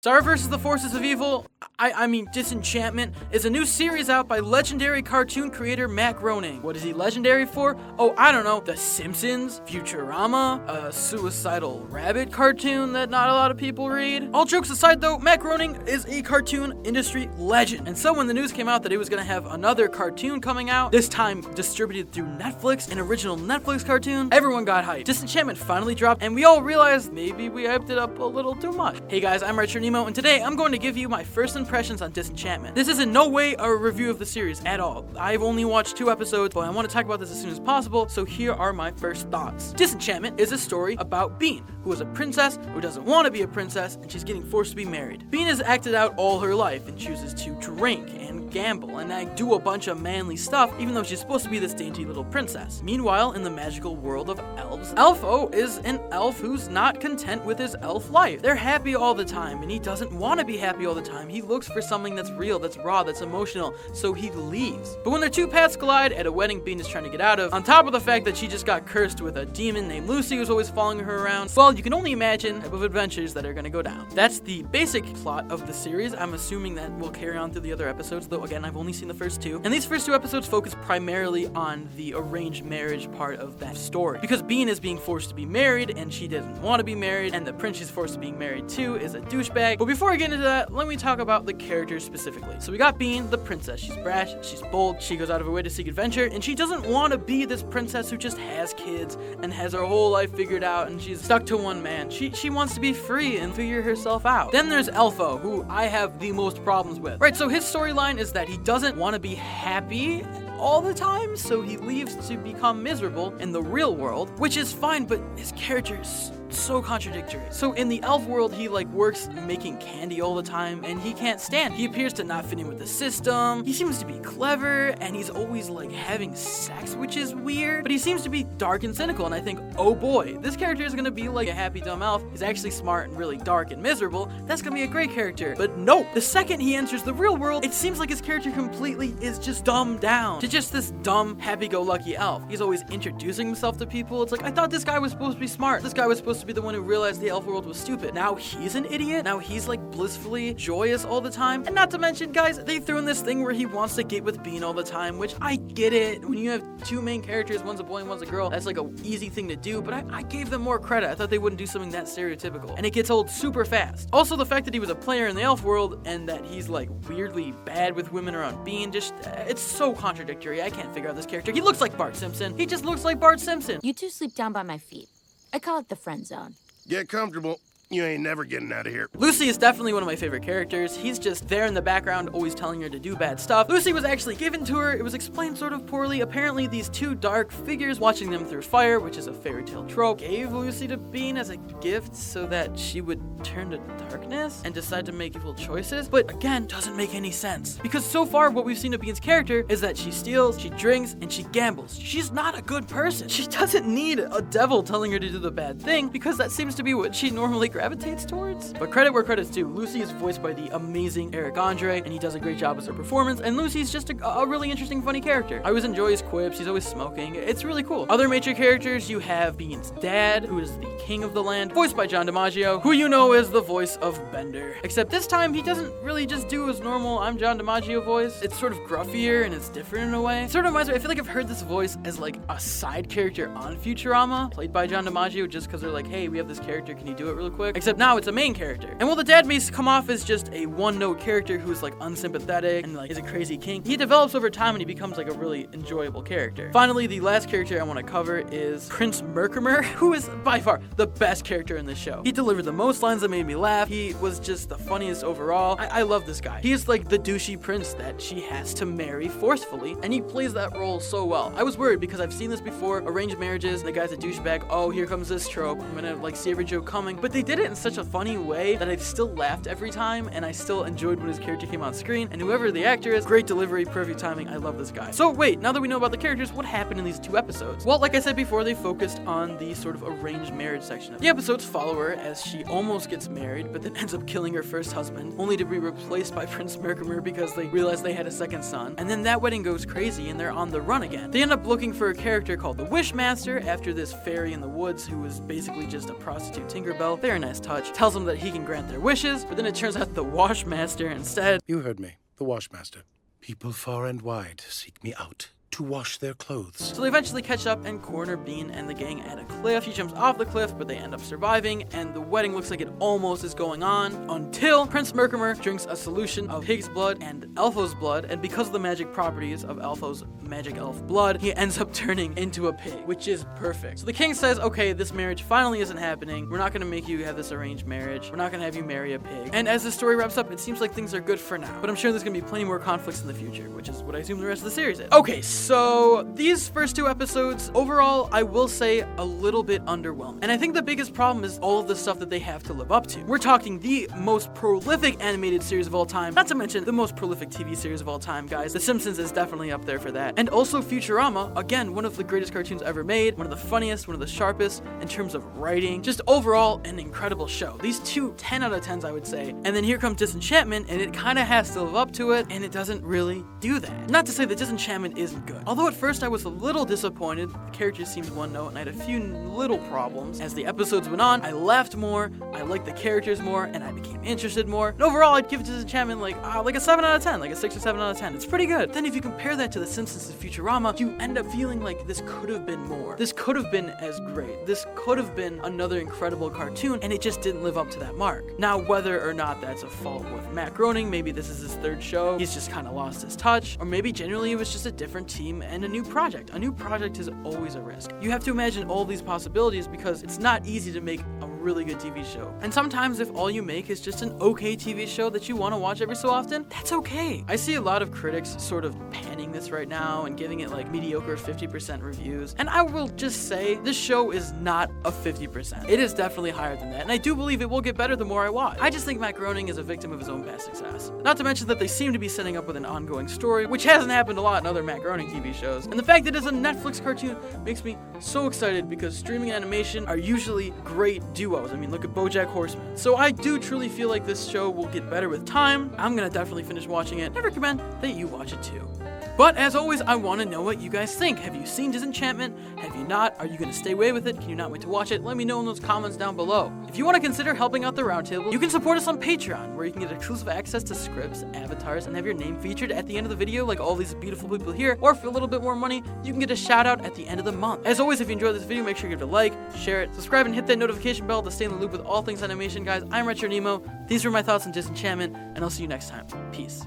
Star vs. the Forces of Evil, I mean Disenchantment, is a new series out by legendary cartoon creator Matt Groening. What is he legendary for? Oh, I don't know. The Simpsons, Futurama, a suicidal rabbit cartoon that not a lot of people read. All jokes aside though, Matt Groening is a cartoon industry legend. And so when the news came out that he was going to have another cartoon coming out, this time distributed through Netflix, an original Netflix cartoon, everyone got hyped. Disenchantment finally dropped and we all realized maybe we hyped it up a little too much. Hey guys, I'm RetroNemo. And today I'm going to give you my first impressions on Disenchantment. This is in no way a review of the series at all. I've only watched 2 episodes, but I want to talk about this as soon as possible, so here are my first thoughts. Disenchantment is a story about Bean, who is a princess who doesn't want to be a princess, and she's getting forced to be married. Bean has acted out all her life and chooses to drink and gamble and do a bunch of manly stuff, even though she's supposed to be this dainty little princess. Meanwhile, in the magical world of elves, Elfo is an elf who's not content with his elf life. They're happy all the time, and he doesn't want to be happy all the time. He looks for something that's real, that's raw, that's emotional, so he leaves. But when their two paths collide at a wedding Bean is trying to get out of, on top of the fact that she just got cursed with a demon named Lucy who's always following her around, well, you can only imagine the type of adventures that are going to go down. That's the basic plot of the series. I'm assuming that will carry on through the other episodes, though again, I've only seen the first 2. And these first 2 episodes focus primarily on the arranged marriage part of that story. Because Bean is being forced to be married, and she doesn't want to be married, and the prince she's forced to be married to is a douchebag. But before I get into that, let me talk about the characters specifically. So we got Bean, the princess. She's brash, she's bold, she goes out of her way to seek adventure, and she doesn't want to be this princess who just has kids and has her whole life figured out, and she's stuck to one man. She wants to be free and figure herself out. Then there's Elfo, who I have the most problems with. Right, so his storyline is that he doesn't want to be happy all the time, so he leaves to become miserable in the real world, which is fine, but his character is so contradictory. So in the elf world, he works making candy all the time, and he can't stand. He appears to not fit in with the system. He seems to be clever, and he's always having sex, which is weird, but he seems to be dark and cynical, and I think, oh boy, this character is gonna be like a happy dumb elf. He's actually smart and really dark and miserable. That's gonna be a great character. But nope, the second he enters the real world, it seems like his character completely is just dumbed down to just this dumb, happy-go-lucky elf. He's always introducing himself to people. It's like, I thought this guy was supposed to be smart. This guy was supposed to be the one who realized the elf world was stupid. Now he's an idiot. Now he's blissfully joyous all the time. And not to mention, guys, they threw in this thing where he wants to get with Bean all the time, which I get it. When you have 2 main characters, one's a boy and one's a girl, that's a easy thing to do, but I gave them more credit. I thought they wouldn't do something that stereotypical. And it gets old super fast. Also, the fact that he was a player in the elf world and that he's weirdly bad with women around Bean, just, it's so contradictory. I can't figure out this character. He looks like Bart Simpson. He just looks like Bart Simpson. You 2 sleep down by my feet. I call it the friend zone. Get comfortable. You ain't never getting out of here. Lucy is definitely one of my favorite characters. He's just there in the background, always telling her to do bad stuff. Lucy was actually given to her. It was explained sort of poorly. Apparently, these 2 dark figures watching them through fire, which is a fairy tale trope, gave Lucy to Bean as a gift so that she would turn to darkness and decide to make evil choices. But again, doesn't make any sense. Because so far, what we've seen of Bean's character is that she steals, she drinks, and she gambles. She's not a good person. She doesn't need a devil telling her to do the bad thing, because that seems to be what she normally gravitates towards. But credit where credit's due. Lucy is voiced by the amazing Eric Andre, and he does a great job as her performance, and Lucy's just a really interesting, funny character. I always enjoy his quips. He's always smoking. It's really cool. Other major characters, you have Bean's dad, who is the king of the land, voiced by John DiMaggio, who you know is the voice of Bender. Except this time, he doesn't really just do his normal I'm John DiMaggio voice. It's sort of gruffier, and it's different in a way. It sort of reminds me, I feel like I've heard this voice as a side character on Futurama, played by John DiMaggio, just because they're hey, we have this character, can you do it real quick? Except now it's a main character. And while the dad may come off as just a one-note character who's unsympathetic and is a crazy king, he develops over time and he becomes a really enjoyable character. Finally, the last character I want to cover is Prince Merkimer, who is by far the best character in this show. He delivered the most lines that made me laugh. He was just the funniest overall. I love this guy. He is the douchey prince that she has to marry forcefully, and he plays that role so well. I was worried because I've seen this before, arranged marriages, and the guy's a douchebag. Oh, here comes this trope. I'm gonna see every joke coming. But they did it in such a funny way that I still laughed every time, and I still enjoyed when his character came on screen. And whoever the actor is, great delivery, perfect timing. I love this guy. So wait, now that we know about the characters, what happened in these 2 episodes? Well, like I said before, they focused on the sort of arranged marriage section of the episodes. Follow her as she almost gets married, but then ends up killing her first husband, only to be replaced by Prince Merkimer because they realized they had a second son. And then that wedding goes crazy, and they're on the run again. They end up looking for a character called the Wishmaster after this fairy in the woods who was basically just a prostitute Tinkerbell. Very nice last touch, tells them that he can grant their wishes, but then it turns out the Washmaster instead. You heard me. The Washmaster. People far and wide seek me out to wash their clothes. So they eventually catch up and corner Bean and the gang at a cliff. She jumps off the cliff, but they end up surviving, and the wedding looks like it almost is going on until Prince Merkimer drinks a solution of pig's blood and Elfo's blood, and because of the magic properties of Elfo's magic elf blood, he ends up turning into a pig, which is perfect. So the king says, okay, this marriage finally isn't happening. We're not going to make you have this arranged marriage. We're not going to have you marry a pig. And as the story wraps up, it seems like things are good for now, but I'm sure there's going to be plenty more conflicts in the future, which is what I assume the rest of the series is. Okay, so these first 2 episodes, overall, I will say a little bit underwhelming. And I think the biggest problem is all of the stuff that they have to live up to. We're talking the most prolific animated series of all time, not to mention the most prolific TV series of all time, guys. The Simpsons is definitely up there for that. And also Futurama, again, one of the greatest cartoons ever made, one of the funniest, one of the sharpest in terms of writing. Just overall, an incredible show. These 2 10 out of 10s, I would say. And then here comes Disenchantment, and it kind of has to live up to it, and it doesn't really do that. Not to say that Disenchantment isn't good. Although at first I was a little disappointed. The characters seemed one note, and I had a few little problems. As the episodes went on, I laughed more, I liked the characters more, and I became interested more. And overall, I'd give Disenchantment like a 7 out of 10, like a 6 or 7 out of 10. It's pretty good. Then if you compare that to The Simpsons and Futurama, you end up feeling like this could have been more. This could have been as great. This could have been another incredible cartoon, and it just didn't live up to that mark. Now, whether or not that's a fault with Matt Groening, maybe this is his 3rd show, he's just kind of lost his touch, or maybe genuinely it was just a different team and a new project. A new project is always a risk. You have to imagine all these possibilities because it's not easy to make a really good TV show. And sometimes if all you make is just an okay TV show that you want to watch every so often, that's okay. I see a lot of critics sort of panning this right now and giving it like mediocre 50% reviews. And I will just say this show is not a 50%. It is definitely higher than that. And I do believe it will get better the more I watch. I just think Matt Groening is a victim of his own past success. Not to mention that they seem to be setting up with an ongoing story, which hasn't happened a lot in other Matt Groening TV shows. And the fact that it's a Netflix cartoon makes me so excited because streaming and animation are usually great duos. I mean, look at BoJack Horseman. So I do truly feel like this show will get better with time. I'm gonna definitely finish watching it. I recommend that you watch it too. But as always, I want to know what you guys think. Have you seen Disenchantment? Have you not? Are you going to stay away with it? Can you not wait to watch it? Let me know in those comments down below. If you want to consider helping out the Roundtable, you can support us on Patreon, where you can get exclusive access to scripts, avatars, and have your name featured at the end of the video like all these beautiful people here. Or for a little bit more money, you can get a shout out at the end of the month. As always, if you enjoyed this video, make sure you give it a like, share it, subscribe, and hit that notification bell to stay in the loop with all things animation, guys. I'm RetroNemo. These were my thoughts on Disenchantment, and I'll see you next time. Peace.